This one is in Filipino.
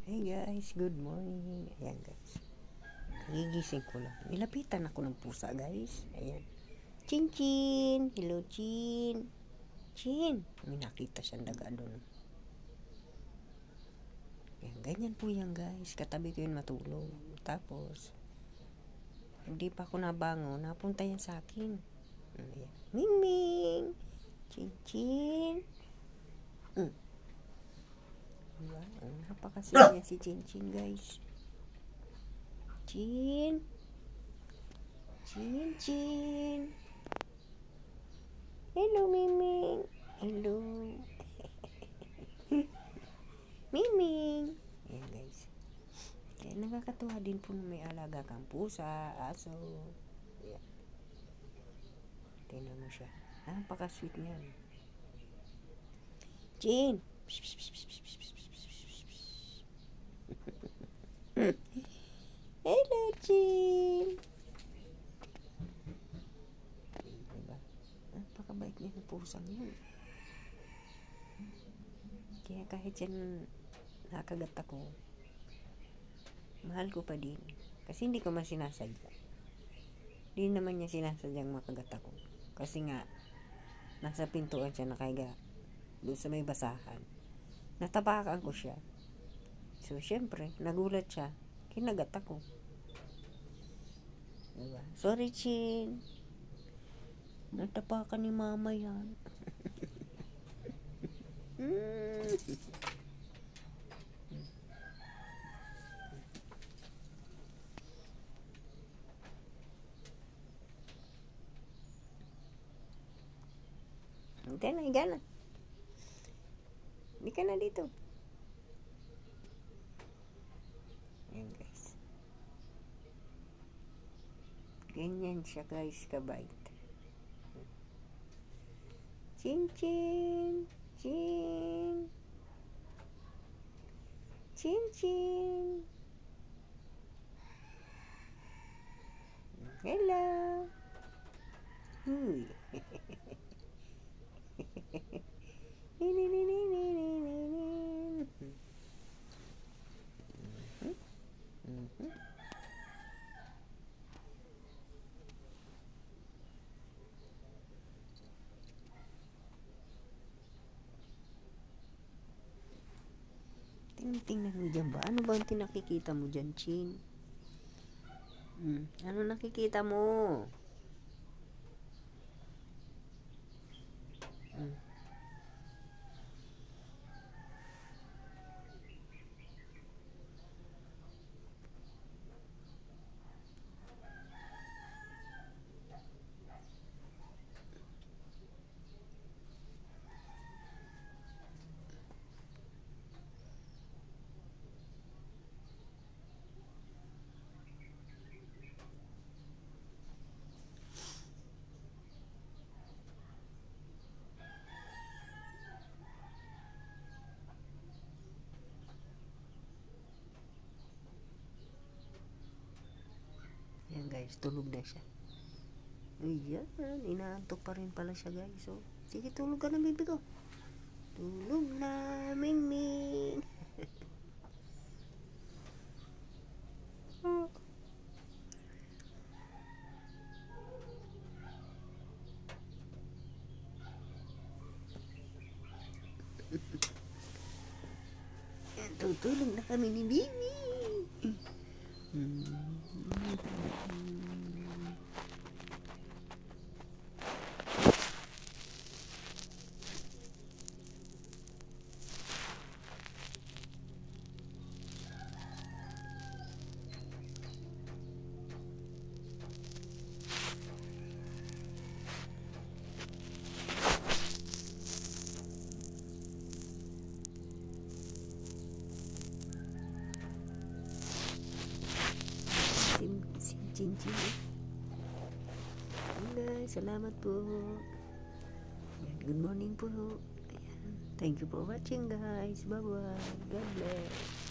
Hey guys, good morning. Ayan guys, kagigising ko lang. Nilapitan ako ng pusa guys. Ayan. Chin Chin! Hello Chin! Chin! May nakita siyang daga doon. Ayan, ganyan po yan guys. Katabi ko yun matulog. Tapos, hindi pa ako nabangon. Napunta yan sa akin. Ayan. Ming Ming! Chin Chin! Diba? Napakasaya si Chin Chin guys. Chin! Chin Chin! Hello Miming! Hello! Miming! Ayan guys. Kaya nakakatuwa din po na may alaga kang pusa, aso. Ayan. Tingnan mo siya. Napaka-sweet niyan. Chin! Hello, Chin! Diba? Napakabait niya ng pusang yun. Kaya kahit yan nakagat ako, mahal ko pa din. Kasi hindi ko man sinasadya. Hindi naman niya sinasadyang makagat ako. Kasi nga, nasa pintuan siya nakahiga. Doon sa may basahan. Natapakan ko siya. So, syempre, nagulat siya. Kinagat ako. Diba? Sorry, Chin. Natapakan ni mama yan. Hindi na, higa na. Hindi ka na dito. Ayan guys. Ganyan siya guys, kabait. Chin Chin! Chin! Chin Chin! Hello! Huy! Tingnan mo dyan ba? Ano ba ang tinakikita mo dyan, Chin? Ano nakikita mo? Ayan guys, tulog na siya. Ayan, inaantok pa rin pala siya guys. So, sige, tulog ka na baby ko. Tulog na, Ming Ming. Tutulog na kami ni Bibi. Chin Chin. Guys, salamat po. Ayan, good morning po. Ayan. Thank you for watching guys. Bye bye. God bless.